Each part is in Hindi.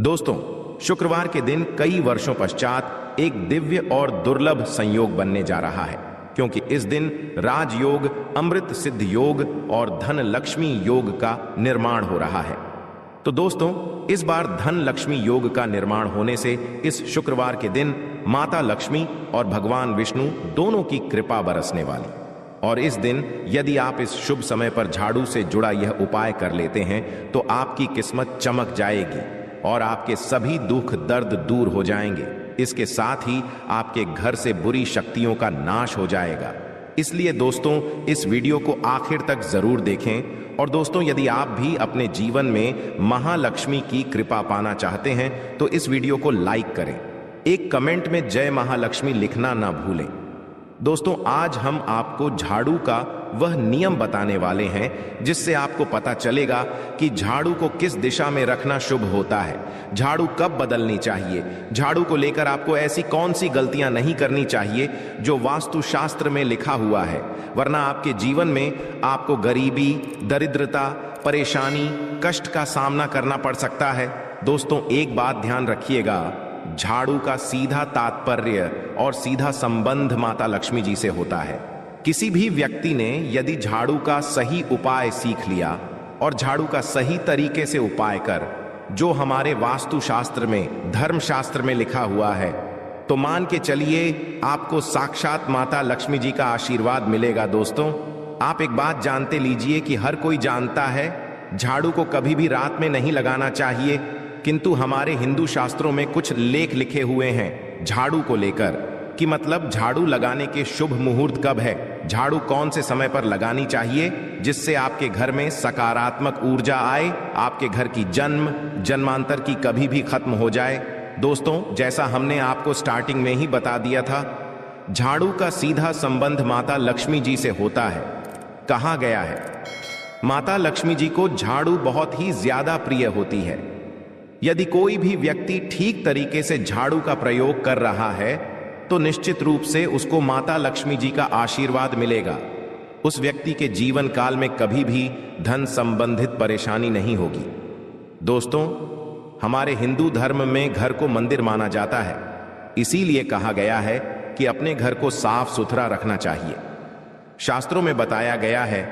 दोस्तों, शुक्रवार के दिन कई वर्षों पश्चात एक दिव्य और दुर्लभ संयोग बनने जा रहा है, क्योंकि इस दिन राजयोग, अमृत सिद्ध योग और धन लक्ष्मी योग का निर्माण हो रहा है। तो दोस्तों, इस बार धन लक्ष्मी योग का निर्माण होने से इस शुक्रवार के दिन माता लक्ष्मी और भगवान विष्णु दोनों की कृपा बरसने वाली। और इस दिन यदि आप इस शुभ समय पर झाड़ू से जुड़ा यह उपाय कर लेते हैं तो आपकी किस्मत चमक जाएगी और आपके सभी दुख दर्द दूर हो जाएंगे। इसके साथ ही आपके घर से बुरी शक्तियों का नाश हो जाएगा। इसलिए दोस्तों, इस वीडियो को आखिर तक जरूर देखें। और दोस्तों, यदि आप भी अपने जीवन में महालक्ष्मी की कृपा पाना चाहते हैं तो इस वीडियो को लाइक करें। एक कमेंट में जय महालक्ष्मी लिखना ना भूलें। दोस्तों, आज हम आपको झाड़ू का वह नियम बताने वाले हैं जिससे आपको पता चलेगा कि झाड़ू को किस दिशा में रखना शुभ होता है, झाड़ू कब बदलनी चाहिए, झाड़ू को लेकर आपको ऐसी कौन सी गलतियां नहीं करनी चाहिए जो वास्तुशास्त्र में लिखा हुआ है, वरना आपके जीवन में आपको गरीबी, दरिद्रता, परेशानी, कष्ट का सामना करना पड़ सकता है। दोस्तों, एक बात ध्यान रखिएगा, झाड़ू का सीधा तात्पर्य और सीधा संबंध माता लक्ष्मी जी से होता है। किसी भी व्यक्ति ने यदि झाड़ू का सही उपाय सीख लिया और झाड़ू का सही तरीके से उपाय कर जो हमारे वास्तुशास्त्र में, धर्मशास्त्र में लिखा हुआ है, तो मान के चलिए आपको साक्षात माता लक्ष्मी जी का आशीर्वाद मिलेगा। दोस्तों, आप एक बात जानते लीजिए कि हर कोई जानता है झाड़ू को कभी भी रात में नहीं लगाना चाहिए, किंतु हमारे हिंदू शास्त्रों में कुछ लेख लिखे हुए हैं झाड़ू को लेकर कि मतलब झाड़ू लगाने के शुभ मुहूर्त कब है, झाड़ू कौन से समय पर लगानी चाहिए जिससे आपके घर में सकारात्मक ऊर्जा आए, आपके घर की जन्मांतर की कभी भी खत्म हो जाए। दोस्तों, जैसा हमने आपको स्टार्टिंग में ही बता दिया था, झाड़ू का सीधा संबंध माता लक्ष्मी जी से होता है। कहा गया है माता लक्ष्मी जी को झाड़ू बहुत ही ज्यादा प्रिय होती है। यदि कोई भी व्यक्ति ठीक तरीके से झाड़ू का प्रयोग कर रहा है तो निश्चित रूप से उसको माता लक्ष्मी जी का आशीर्वाद मिलेगा। उस व्यक्ति के जीवन काल में कभी भी धन संबंधित परेशानी नहीं होगी। दोस्तों, हमारे हिंदू धर्म में घर को मंदिर माना जाता है, इसीलिए कहा गया है कि अपने घर को साफ सुथरा रखना चाहिए। शास्त्रों में बताया गया है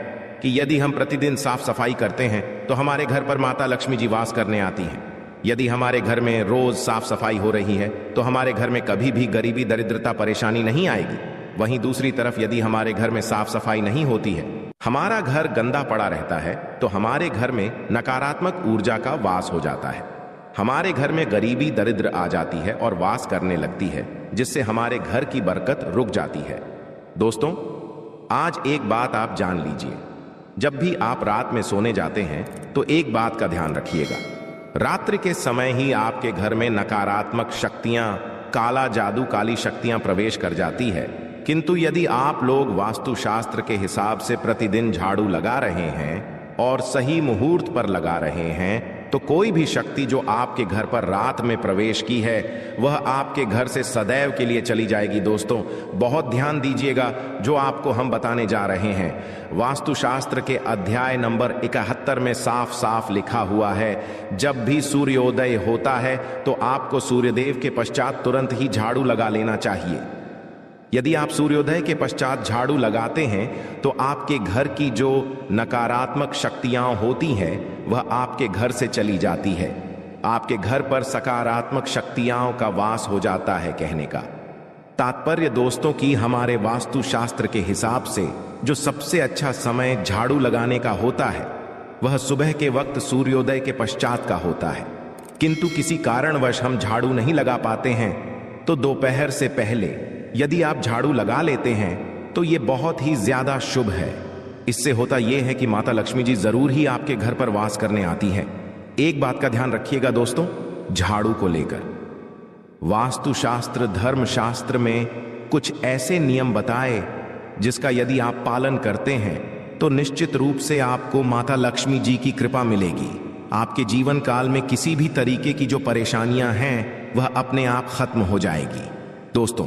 कि यदि हम प्रतिदिन साफ सफाई करते हैं तो हमारे घर पर माता लक्ष्मी जी वास करने आती हैं। यदि हमारे घर में रोज साफ सफाई हो रही है तो हमारे घर में कभी भी गरीबी, दरिद्रता, परेशानी नहीं आएगी। वहीं दूसरी तरफ यदि हमारे घर में साफ सफाई नहीं होती है, हमारा घर गंदा पड़ा रहता है, तो हमारे घर में नकारात्मक ऊर्जा का वास हो जाता है। हमारे घर में गरीबी, दरिद्र आ जाती है और वास करने लगती है, जिससे हमारे घर की बरकत रुक जाती है। दोस्तों, आज एक बात आप जान लीजिए, जब भी आप रात में सोने जाते हैं तो एक बात का ध्यान रखिएगा, रात्रि के समय ही आपके घर में नकारात्मक शक्तियां, काला जादू, काली शक्तियां प्रवेश कर जाती है। किंतु यदि आप लोग वास्तुशास्त्र के हिसाब से प्रतिदिन झाड़ू लगा रहे हैं और सही मुहूर्त पर लगा रहे हैं तो कोई भी शक्ति जो आपके घर पर रात में प्रवेश की है वह आपके घर से सदैव के लिए चली जाएगी। दोस्तों, बहुत ध्यान दीजिएगा जो आपको हम बताने जा रहे हैं। वास्तुशास्त्र के अध्याय नंबर 71 में साफ साफ लिखा हुआ है, जब भी सूर्योदय होता है तो आपको सूर्यदेव के पश्चात तुरंत ही झाड़ू लगा लेना चाहिए। यदि आप सूर्योदय के पश्चात झाड़ू लगाते हैं तो आपके घर की जो नकारात्मक शक्तियां होती हैं वह आपके घर से चली जाती है। आपके घर पर सकारात्मक शक्तियां का वास हो जाता है। कहने का तात्पर्य दोस्तों कि हमारे वास्तुशास्त्र के हिसाब से जो सबसे अच्छा समय झाड़ू लगाने का होता है वह सुबह के वक्त सूर्योदय के पश्चात का होता है। किंतु किसी कारणवश हम झाड़ू नहीं लगा पाते हैं तो दोपहर से पहले यदि आप झाड़ू लगा लेते हैं तो ये बहुत ही ज्यादा शुभ है। इससे होता यह है कि माता लक्ष्मी जी जरूर ही आपके घर पर वास करने आती हैं। एक बात का ध्यान रखिएगा दोस्तों, झाड़ू को लेकर वास्तुशास्त्र, धर्मशास्त्र में कुछ ऐसे नियम बताए जिसका यदि आप पालन करते हैं तो निश्चित रूप से आपको माता लक्ष्मी जी की कृपा मिलेगी। आपके जीवन काल में किसी भी तरीके की जो परेशानियां हैं वह अपने आप खत्म हो जाएगी। दोस्तों,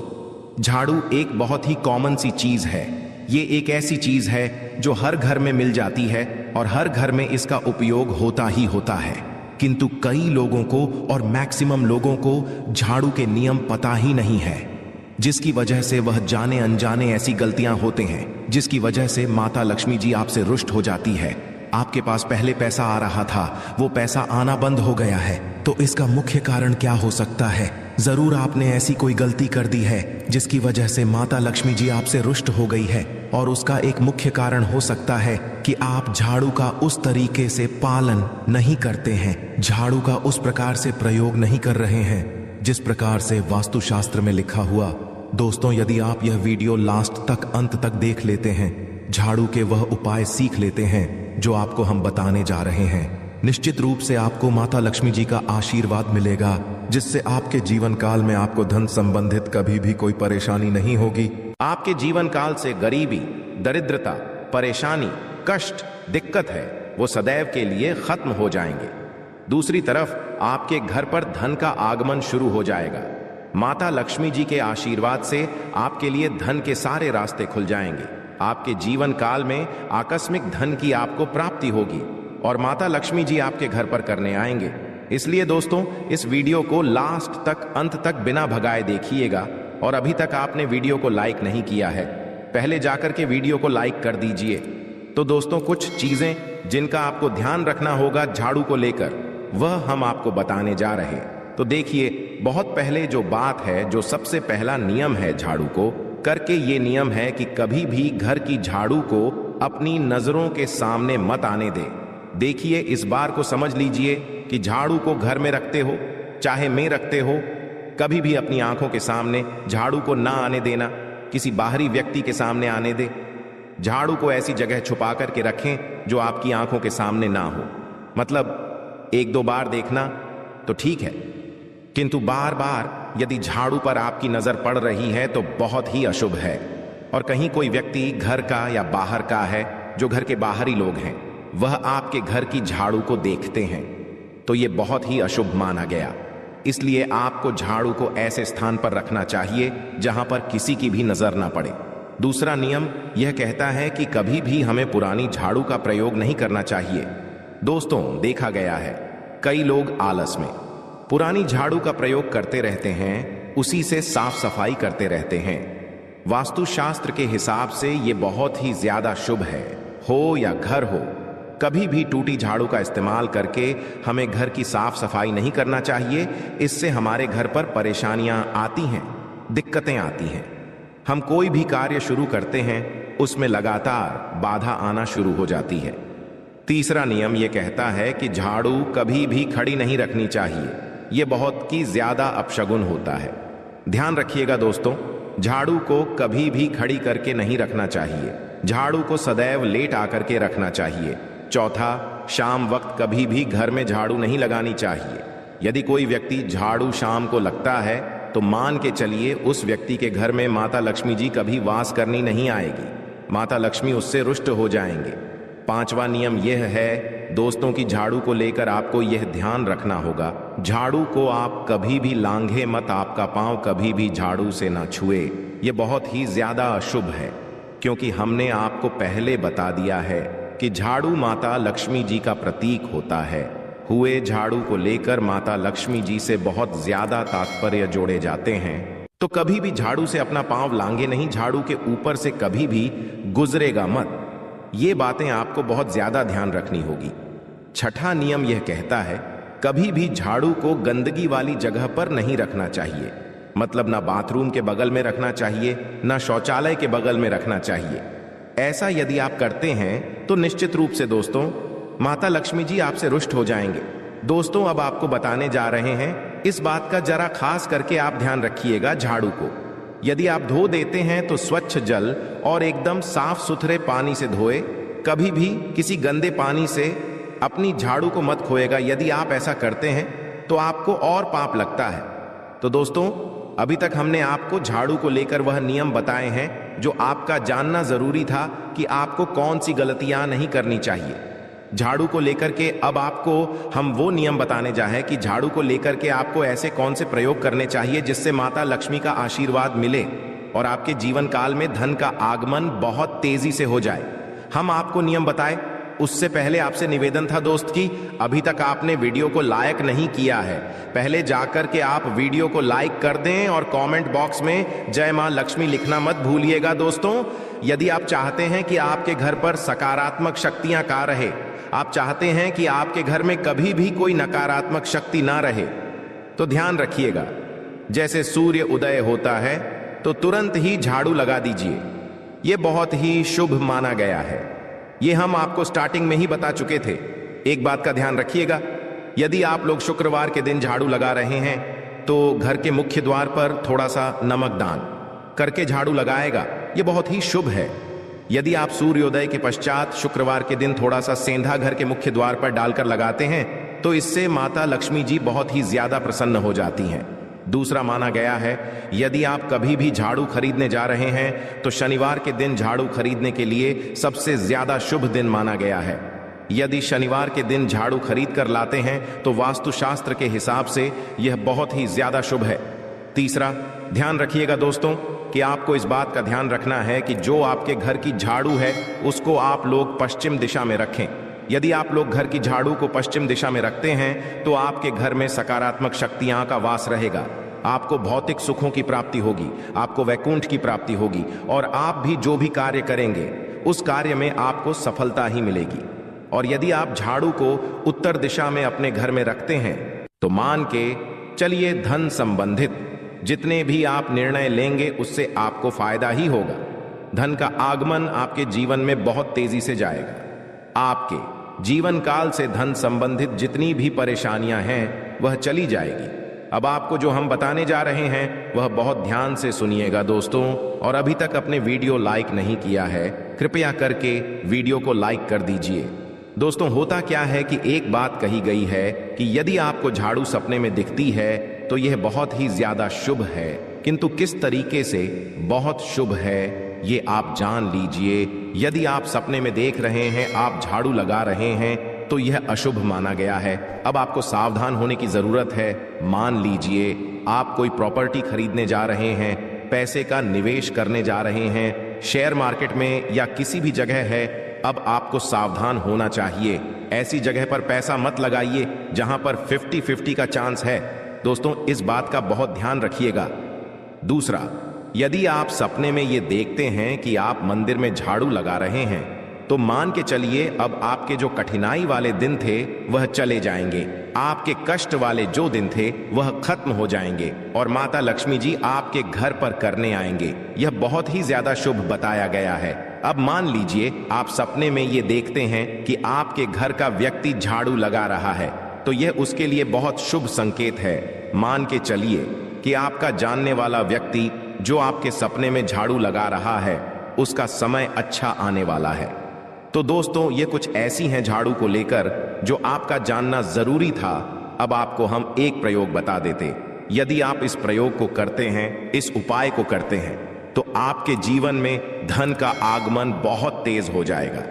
झाड़ू एक बहुत ही कॉमन सी चीज है। ये एक ऐसी चीज है जो हर घर में मिल जाती है और हर घर में इसका उपयोग होता ही होता है। किंतु कई लोगों को और मैक्सिमम लोगों को झाड़ू के नियम पता ही नहीं है, जिसकी वजह से वह जाने अनजाने ऐसी गलतियां होते हैं जिसकी वजह से माता लक्ष्मी जी आपसे रुष्ट हो जाती है। आपके पास पहले पैसा आ रहा था, वो पैसा आना बंद हो गया है। तो इसका मुख्य कारण क्या हो सकता है? जरूर आपने ऐसी कोई गलती कर दी है जिसकी वजह से माता लक्ष्मी जी आपसे रुष्ट हो गई है। और उसका एक मुख्य कारण हो सकता है कि आप झाड़ू का उस तरीके से पालन नहीं करते हैं, झाड़ू का उस प्रकार से प्रयोग नहीं कर रहे हैं जिस प्रकार से वास्तुशास्त्र में लिखा हुआ। दोस्तों, यदि आप यह वीडियो लास्ट तक अंत तक देख लेते हैं, झाड़ू के वह उपाय सीख लेते हैं जो आपको हम बताने जा रहे हैं, निश्चित रूप से आपको माता लक्ष्मी जी का आशीर्वाद मिलेगा, जिससे आपके जीवन काल में आपको धन संबंधित कभी भी कोई परेशानी नहीं होगी। आपके जीवन काल से गरीबी, दरिद्रता, परेशानी, कष्ट, दिक्कत है, वो सदैव के लिए खत्म हो जाएंगे। दूसरी तरफ आपके घर पर धन का आगमन शुरू हो जाएगा। माता लक्ष्मी जी के आशीर्वाद से आपके लिए धन के सारे रास्ते खुल जाएंगे। आपके जीवन काल में आकस्मिक धन की आपको प्राप्ति होगी और माता लक्ष्मी जी आपके घर पर करने आएंगे। इसलिए दोस्तों, इस वीडियो को लास्ट तक अंत तक बिना भगाए देखिएगा। और अभी तक आपने वीडियो को लाइक नहीं किया है, पहले जाकर के वीडियो को लाइक कर दीजिए। तो दोस्तों, कुछ चीजें जिनका आपको ध्यान रखना होगा झाड़ू को लेकर, वह हम आपको बताने जा रहे हैं। तो देखिए, बहुत पहले जो बात है, जो सबसे पहला नियम है झाड़ू को करके, ये नियम है कि कभी भी घर की झाड़ू को अपनी नजरों के सामने मत आने दे। देखिए, इस बार को समझ लीजिए कि झाड़ू को घर में रखते हो चाहे में रखते हो, कभी भी अपनी आंखों के सामने झाड़ू को ना आने देना, किसी बाहरी व्यक्ति के सामने आने दे। झाड़ू को ऐसी जगह छुपा करके रखें जो आपकी आंखों के सामने ना हो। मतलब 1-2 बार देखना तो ठीक है, किंतु बार बार यदि झाड़ू पर आपकी नजर पड़ रही है तो बहुत ही अशुभ है। और कहीं कोई व्यक्ति घर का या बाहर का है, जो घर के बाहरी लोग हैं, वह आपके घर की झाड़ू को देखते हैं, तो यह बहुत ही अशुभ माना गया। इसलिए आपको झाड़ू को ऐसे स्थान पर रखना चाहिए जहां पर किसी की भी नजर ना पड़े। दूसरा नियम यह कहता है कि कभी भी हमें पुरानी झाड़ू का प्रयोग नहीं करना चाहिए। दोस्तों, देखा गया है कई लोग आलस में पुरानी झाड़ू का प्रयोग करते रहते हैं, उसी से साफ सफाई करते रहते हैं। वास्तुशास्त्र के हिसाब से यह बहुत ही ज्यादा शुभ है। हो या घर हो, कभी भी टूटी झाड़ू का इस्तेमाल करके हमें घर की साफ सफाई नहीं करना चाहिए। इससे हमारे घर पर परेशानियां आती हैं, दिक्कतें आती हैं। हम कोई भी कार्य शुरू करते हैं, उसमें लगातार बाधा आना शुरू हो जाती है। तीसरा नियम यह कहता है कि झाड़ू कभी भी खड़ी नहीं रखनी चाहिए। यह बहुत ही ज्यादा अपशगुन होता है। ध्यान रखिएगा दोस्तों, झाड़ू को कभी भी खड़ी करके नहीं रखना चाहिए। झाड़ू को सदैव लेट आकर के रखना चाहिए। चौथा, शाम वक्त कभी भी घर में झाड़ू नहीं लगानी चाहिए। यदि कोई व्यक्ति झाड़ू शाम को लगता है तो मान के चलिए उस व्यक्ति के घर में माता लक्ष्मी जी कभी वास करनी नहीं आएगी, माता लक्ष्मी उससे रुष्ट हो जाएंगे। पांचवा नियम यह है दोस्तों कि झाड़ू को लेकर आपको यह ध्यान रखना होगा, झाड़ू को आप कभी भी लांघे मत, आपका पांव कभी भी झाड़ू से ना छुए। यह बहुत ही ज्यादा अशुभ है, क्योंकि हमने आपको पहले बता दिया है कि झाड़ू माता लक्ष्मी जी का प्रतीक होता है। हुए झाड़ू को लेकर माता लक्ष्मी जी से बहुत ज्यादा तात्पर्य जोड़े जाते हैं। तो कभी भी झाड़ू से अपना पांव लांघे नहीं, झाड़ू के ऊपर से कभी भी गुजरेगा मत। ये बातें आपको बहुत ज्यादा ध्यान रखनी होगी। छठा नियम यह कहता है कभी भी झाड़ू को गंदगी वाली जगह पर नहीं रखना चाहिए। मतलब ना बाथरूम के बगल में रखना चाहिए, ना शौचालय के बगल में रखना चाहिए। ऐसा यदि आप करते हैं तो निश्चित रूप से दोस्तों माता लक्ष्मी जी आपसे रुष्ट हो जाएंगे। दोस्तों, अब आपको बताने जा रहे हैं, इस बात का जरा खास करके आप ध्यान रखिएगा। झाड़ू को यदि आप धो देते हैं तो स्वच्छ जल और एकदम साफ सुथरे पानी से धोए। कभी भी किसी गंदे पानी से अपनी झाड़ू को मत खोएगा। यदि आप ऐसा करते हैं तो आपको और पाप लगता है। तो दोस्तों, अभी तक हमने आपको झाड़ू को लेकर वह नियम बताए हैं जो आपका जानना जरूरी था कि आपको कौन सी गलतियां नहीं करनी चाहिए। झाड़ू को लेकर के अब आपको हम वो नियम बताने जा रहे हैं कि झाड़ू को लेकर के आपको ऐसे कौन से प्रयोग करने चाहिए जिससे माता लक्ष्मी का आशीर्वाद मिले और आपके जीवन काल में धन का आगमन बहुत तेजी से हो जाए। हम आपको नियम बताए उससे पहले आपसे निवेदन था दोस्त कि अभी तक आपने वीडियो को लाइक नहीं किया है, पहले जाकर के आप वीडियो को लाइक कर दें और कमेंट बॉक्स में जय मां लक्ष्मी लिखना मत भूलिएगा। दोस्तों, यदि आप चाहते हैं कि आपके घर पर सकारात्मक शक्तियां का रहे, आप चाहते हैं कि आपके घर में कभी भी कोई नकारात्मक शक्ति ना रहे, तो ध्यान रखिएगा, जैसे सूर्य उदय होता है तो तुरंत ही झाड़ू लगा दीजिए। यह बहुत ही शुभ माना गया है। ये हम आपको स्टार्टिंग में ही बता चुके थे। एक बात का ध्यान रखिएगा, यदि आप लोग शुक्रवार के दिन झाड़ू लगा रहे हैं तो घर के मुख्य द्वार पर थोड़ा सा नमक दान करके झाड़ू लगाएगा, ये बहुत ही शुभ है। यदि आप सूर्योदय के पश्चात शुक्रवार के दिन थोड़ा सा सेंधा घर के मुख्य द्वार पर डालकर लगाते हैं तो इससे माता लक्ष्मी जी बहुत ही ज्यादा प्रसन्न हो जाती हैं। दूसरा माना गया है, यदि आप कभी भी झाड़ू खरीदने जा रहे हैं तो शनिवार के दिन झाड़ू खरीदने के लिए सबसे ज्यादा शुभ दिन माना गया है। यदि शनिवार के दिन झाड़ू खरीद कर लाते हैं तो वास्तुशास्त्र के हिसाब से यह बहुत ही ज्यादा शुभ है। तीसरा, ध्यान रखिएगा दोस्तों कि आपको इस बात का ध्यान रखना है कि जो आपके घर की झाड़ू है उसको आप लोग पश्चिम दिशा में रखें। यदि आप लोग घर की झाड़ू को पश्चिम दिशा में रखते हैं तो आपके घर में सकारात्मक शक्तियां का वास रहेगा, आपको भौतिक सुखों की प्राप्ति होगी, आपको वैकुंठ की प्राप्ति होगी और आप भी जो भी कार्य करेंगे उस कार्य में आपको सफलता ही मिलेगी। और यदि आप झाड़ू को उत्तर दिशा में अपने घर में रखते हैं तो मान के चलिए धन संबंधित जितने भी आप निर्णय लेंगे उससे आपको फायदा ही होगा। धन का आगमन आपके जीवन में बहुत तेजी से जाएगा। आपके जीवन काल से धन संबंधित जितनी भी परेशानियां हैं वह चली जाएगी। अब आपको जो हम बताने जा रहे हैं वह बहुत ध्यान से सुनिएगा दोस्तों, और अभी तक अपने वीडियो लाइक नहीं किया है कृपया करके वीडियो को लाइक कर दीजिए। दोस्तों, होता क्या है कि एक बात कही गई है कि यदि आपको झाड़ू सपने में दिखती है तो यह बहुत ही ज्यादा शुभ है, किंतु किस तरीके से बहुत शुभ है ये आप जान लीजिए। यदि आप सपने में देख रहे हैं आप झाड़ू लगा रहे हैं तो यह अशुभ माना गया है। अब आपको सावधान होने की जरूरत है। मान लीजिए आप कोई प्रॉपर्टी खरीदने जा रहे हैं, पैसे का निवेश करने जा रहे हैं, शेयर मार्केट में या किसी भी जगह है, अब आपको सावधान होना चाहिए। ऐसी जगह पर पैसा मत लगाइए जहां पर 50-50 का चांस है। दोस्तों, इस बात का बहुत ध्यान रखिएगा। दूसरा, यदि आप सपने में ये देखते हैं कि आप मंदिर में झाड़ू लगा रहे हैं तो मान के चलिए अब आपके जो कठिनाई वाले दिन थे वह चले जाएंगे, आपके कष्ट वाले जो दिन थे वह खत्म हो जाएंगे और माता लक्ष्मी जी आपके घर पर करने आएंगे। यह बहुत ही ज्यादा शुभ बताया गया है। अब मान लीजिए आप सपने में ये देखते हैं कि आपके घर का व्यक्ति झाड़ू लगा रहा है तो यह उसके लिए बहुत शुभ संकेत है। मान के चलिए कि आपका जानने वाला व्यक्ति जो आपके सपने में झाड़ू लगा रहा है उसका समय अच्छा आने वाला है। तो दोस्तों, ये कुछ ऐसी हैं झाड़ू को लेकर जो आपका जानना जरूरी था। अब आपको हम एक प्रयोग बता देते। यदि आप इस प्रयोग को करते हैं, इस उपाय को करते हैं, तो आपके जीवन में धन का आगमन बहुत तेज हो जाएगा।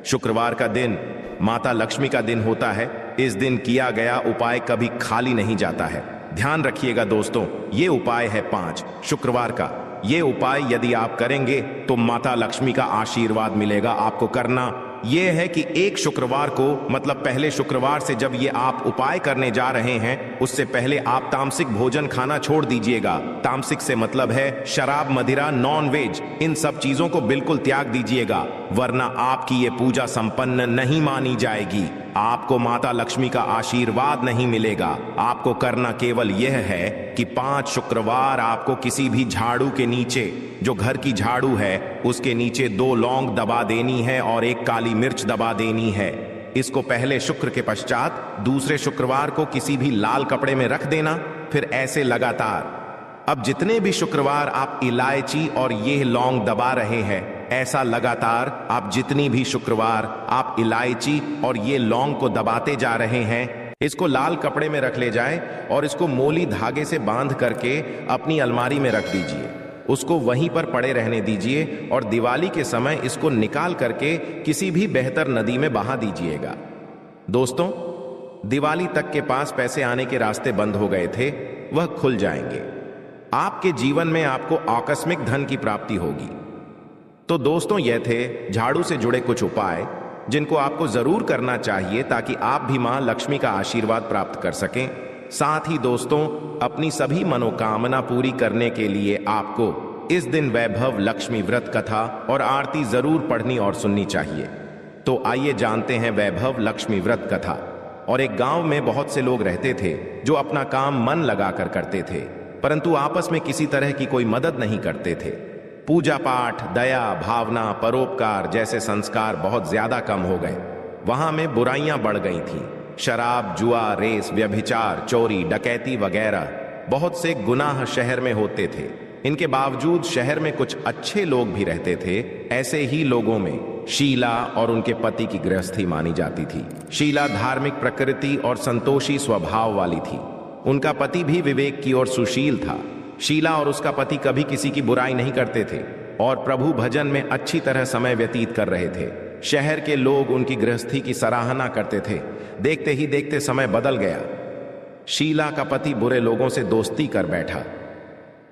शुक्रवार का दिन माता लक्ष्मी का दिन होता है। इस दिन किया गया उपाय कभी खाली नहीं जाता है। ध्यान रखिएगा दोस्तों, ये उपाय है 5 शुक्रवार का। ये उपाय यदि आप करेंगे तो माता लक्ष्मी का आशीर्वाद मिलेगा। आपको करना ये है कि एक शुक्रवार को, मतलब पहले शुक्रवार से जब ये आप उपाय करने जा रहे हैं उससे पहले आप तामसिक भोजन खाना छोड़ दीजिएगा। तामसिक से मतलब है शराब, मदिरा, नॉन वेज, इन सब चीजों को बिल्कुल त्याग दीजिएगा, वरना आपकी ये पूजा संपन्न नहीं मानी जाएगी। आपको माता लक्ष्मी का आशीर्वाद नहीं मिलेगा। आपको करना केवल यह है कि 5 शुक्रवार आपको किसी भी झाड़ू के नीचे, जो घर की झाड़ू है उसके नीचे 2 लौंग दबा देनी है और 1 काली मिर्च दबा देनी है। इसको पहले शुक्र के पश्चात दूसरे शुक्रवार को किसी भी लाल कपड़े में रख देना, फिर ऐसे लगातार। अब जितने भी शुक्रवार आप इलायची और ये लौंग दबा रहे हैं, ऐसा लगातार आप जितनी भी शुक्रवार आप इलायची और ये लौंग को दबाते जा रहे हैं, इसको लाल कपड़े में रख ले जाए और इसको मोली धागे से बांध करके अपनी अलमारी में रख दीजिए। उसको वहीं पर पड़े रहने दीजिए और दिवाली के समय इसको निकाल करके किसी भी बेहतर नदी में बहा दीजिएगा। दोस्तों, दिवाली तक के पास पैसे आने के रास्ते बंद हो गए थे, वह खुल जाएंगे। आपके जीवन में आपको आकस्मिक धन की प्राप्ति होगी। तो दोस्तों, यह थे झाड़ू से जुड़े कुछ उपाय। जिनको आपको जरूर करना चाहिए ताकि आप भी मां लक्ष्मी का आशीर्वाद प्राप्त कर सकें। साथ ही दोस्तों, अपनी सभी मनोकामना पूरी करने के लिए आपको इस दिन वैभव लक्ष्मी व्रत कथा और आरती जरूर पढ़नी और सुननी चाहिए। तो आइए जानते हैं वैभव लक्ष्मी व्रत कथा। और एक गांव में बहुत से लोग रहते थे जो अपना काम मन लगाकर करते थे, परंतु आपस में किसी तरह की कोई मदद नहीं करते थे। पूजा पाठ, दया भावना, परोपकार जैसे संस्कार बहुत ज्यादा कम हो गए। वहां में बुराइयां बढ़ गई थीं। शराब, जुआ, रेस, व्यभिचार, चोरी, डकैती वगैरह बहुत से गुनाह शहर में होते थे। इनके बावजूद शहर में कुछ अच्छे लोग भी रहते थे। ऐसे ही लोगों में शीला और उनके पति की गृहस्थी मानी जाती थी। शीला धार्मिक प्रकृति और संतोषी स्वभाव वाली थी। उनका पति भी विवेक की ओर सुशील था। शीला और उसका पति कभी किसी की बुराई नहीं करते थे और प्रभु भजन में अच्छी तरह समय व्यतीत कर रहे थे। शहर के लोग उनकी गृहस्थी की सराहना करते थे। देखते ही देखते समय बदल गया। शीला का पति बुरे लोगों से दोस्ती कर बैठा।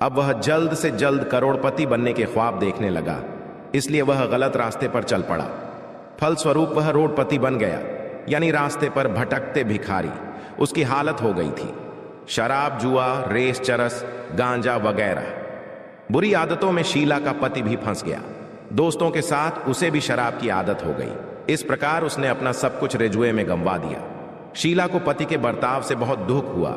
अब वह जल्द से जल्द करोड़पति बनने के ख्वाब देखने लगा, इसलिए वह गलत रास्ते पर चल पड़ा। फलस्वरूप वह रोडपति बन गया, यानी रास्ते पर भटकते भिखारी। उसकी हालत हो गई थी शराब, जुआ, रेस, चरस, गांजा वगैरह बुरी आदतों में शीला का पति भी फंस गया। दोस्तों के साथ उसे भी शराब की आदत हो गई। इस प्रकार उसने अपना सब कुछ रेजुए में गंवा दिया। शीला को पति के बर्ताव से बहुत दुख हुआ,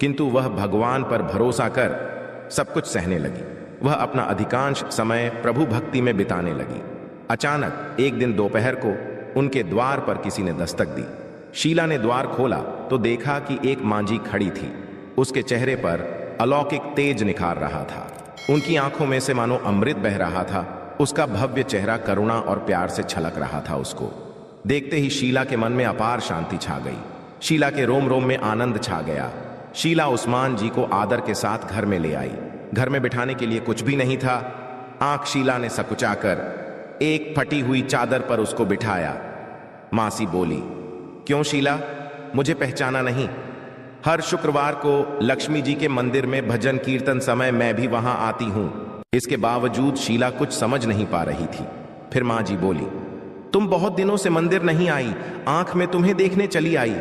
किंतु वह भगवान पर भरोसा कर सब कुछ सहने लगी। वह अपना अधिकांश समय प्रभु भक्ति में बिताने लगी। अचानक एक दिन दोपहर को उनके द्वार पर किसी ने दस्तक दी। शीला ने द्वार खोला तो देखा कि एक मांझी खड़ी थी। उसके चेहरे पर अलौकिक तेज निखार रहा था। उनकी आंखों में से मानो अमृत बह रहा था। उसका भव्य चेहरा करुणा और प्यार से छलक रहा था। उसको देखते ही शीला के मन में अपार शांति छा गई। शीला के रोम रोम में आनंद छा गया। शीला उस्मान जी को आदर के साथ घर में ले आई। घर में बिठाने के लिए कुछ भी नहीं था। आंख शीला ने सकुचाकर एक फटी हुई चादर पर उसको बिठाया। मासी बोली, क्यों शीला, मुझे पहचाना नहीं? हर शुक्रवार को लक्ष्मी जी के मंदिर में भजन कीर्तन समय मैं भी वहां आती हूं। इसके बावजूद शीला कुछ समझ नहीं पा रही थी। फिर मां जी बोली, तुम बहुत दिनों से मंदिर नहीं आई, आंख में तुम्हें देखने चली आई।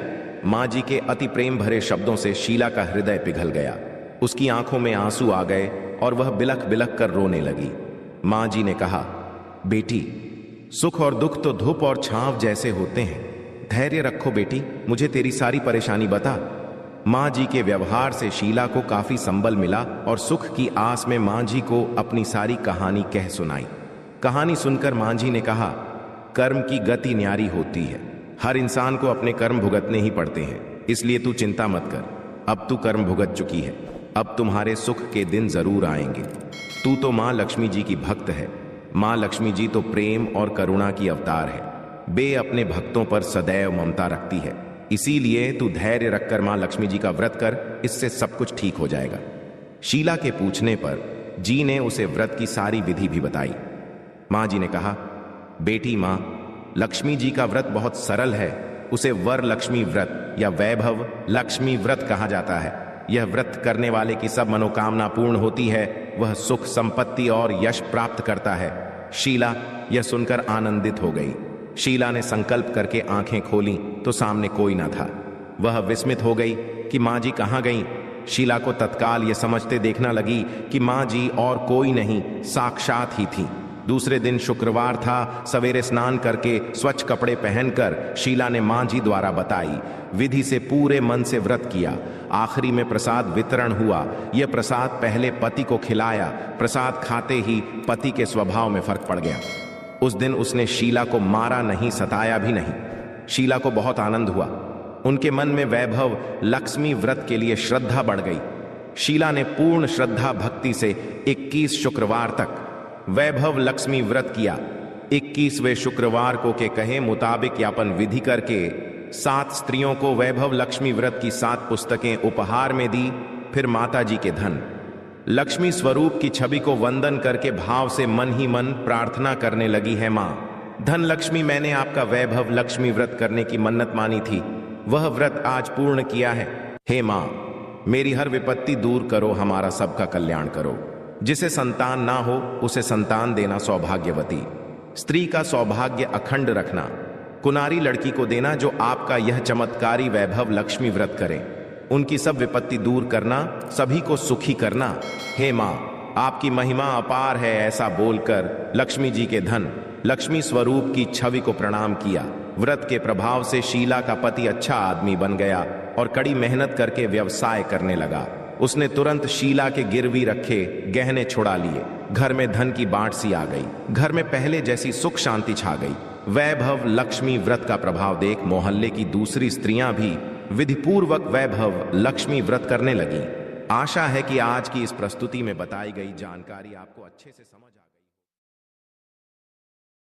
मां जी के अति प्रेम भरे शब्दों से शीला का हृदय पिघल गया। उसकी आंखों में आंसू आ गए और वह बिलख बिलख कर रोने लगी। मां जी ने कहा, बेटी, सुख और दुख तो धूप और छांव जैसे होते हैं। धैर्य रखो बेटी, मुझे तेरी सारी परेशानी बता। मां जी के व्यवहार से शीला को काफी संबल मिला और सुख की आस में मां जी को अपनी सारी कहानी कह सुनाई। कहानी सुनकर मां जी ने कहा, कर्म की गति न्यारी होती है। हर इंसान को अपने कर्म भुगतने ही पड़ते हैं, इसलिए तू चिंता मत कर। अब तू कर्म भुगत चुकी है, अब तुम्हारे सुख के दिन जरूर आएंगे। तू तो मां लक्ष्मी जी की भक्त है। मां लक्ष्मी जी तो प्रेम और करुणा की अवतार है। बे अपने भक्तों पर सदैव ममता रखती है। इसीलिए तू धैर्य रखकर मां लक्ष्मी जी का व्रत कर, इससे सब कुछ ठीक हो जाएगा। शीला के पूछने पर जी ने उसे व्रत की सारी विधि भी बताई। मां जी ने कहा, बेटी मां, लक्ष्मी जी का व्रत बहुत सरल है। उसे वर लक्ष्मी व्रत या वैभव लक्ष्मी व्रत कहा जाता है। यह व्रत करने वाले की सब मनोकामना पूर्ण होती है। वह सुख, संपत्ति और यश प्राप्त करता है। शीला यह सुनकर आनंदित हो गई। शीला ने संकल्प करके आंखें खोली तो सामने कोई न था। वह विस्मित हो गई कि मां जी कहां गईं। शीला को तत्काल यह समझते देखना लगी कि मां जी और कोई नहीं, साक्षात ही थी। दूसरे दिन शुक्रवार था। सवेरे स्नान करके स्वच्छ कपड़े पहनकर शीला ने मां जी द्वारा बताई विधि से पूरे मन से व्रत किया। आखिरी में प्रसाद वितरण हुआ। यह प्रसाद पहले पति को खिलाया। प्रसाद खाते ही पति के स्वभाव में फर्क पड़ गया। उस दिन उसने शीला को मारा नहीं, सताया भी नहीं। शीला को बहुत आनंद हुआ। उनके मन में वैभव लक्ष्मी व्रत के लिए श्रद्धा बढ़ गई। शीला ने पूर्ण श्रद्धा भक्ति से 21 शुक्रवार तक वैभव लक्ष्मी व्रत किया। 21वें शुक्रवार को के कहे मुताबिक यापन विधि करके 7 स्त्रियों को वैभव लक्ष्मी व्रत की 7 पुस्तकें उपहार में दी। फिर माता जी के धन लक्ष्मी स्वरूप की छवि को वंदन करके भाव से मन ही मन प्रार्थना करने लगी है, मां धन लक्ष्मी, मैंने आपका वैभव लक्ष्मी व्रत करने की मन्नत मानी थी, वह व्रत आज पूर्ण किया है। हे मां, मेरी हर विपत्ति दूर करो, हमारा सबका कल्याण करो। जिसे संतान ना हो उसे संतान देना सौभाग्यवती। स्त्री का सौभाग्य अखंड रखना। कुनारी लड़की को देना जो आपका यह चमत्कारी वैभव लक्ष्मी व्रत करे, उनकी सब विपत्ति दूर करना, सभी को सुखी करना। हे माँ, आपकी महिमा अपार है, ऐसा बोलकर लक्ष्मी जी के धन लक्ष्मी स्वरूप की छवि को प्रणाम किया। व्रत के प्रभाव से शीला का पति अच्छा आदमी बन गया और कड़ी मेहनत करके व्यवसाय करने लगा। उसने तुरंत शीला के गिरवी रखे गहने छुड़ा लिए। घर में धन की बाढ़ सी आ गई। घर में पहले जैसी सुख शांति छा गई। वैभव लक्ष्मी व्रत का प्रभाव देख मोहल्ले की दूसरी स्त्रियां भी विधिपूर्वक वैभव लक्ष्मी व्रत करने लगी। आशा है कि आज की इस प्रस्तुति में बताई गई जानकारी आपको अच्छे से समझ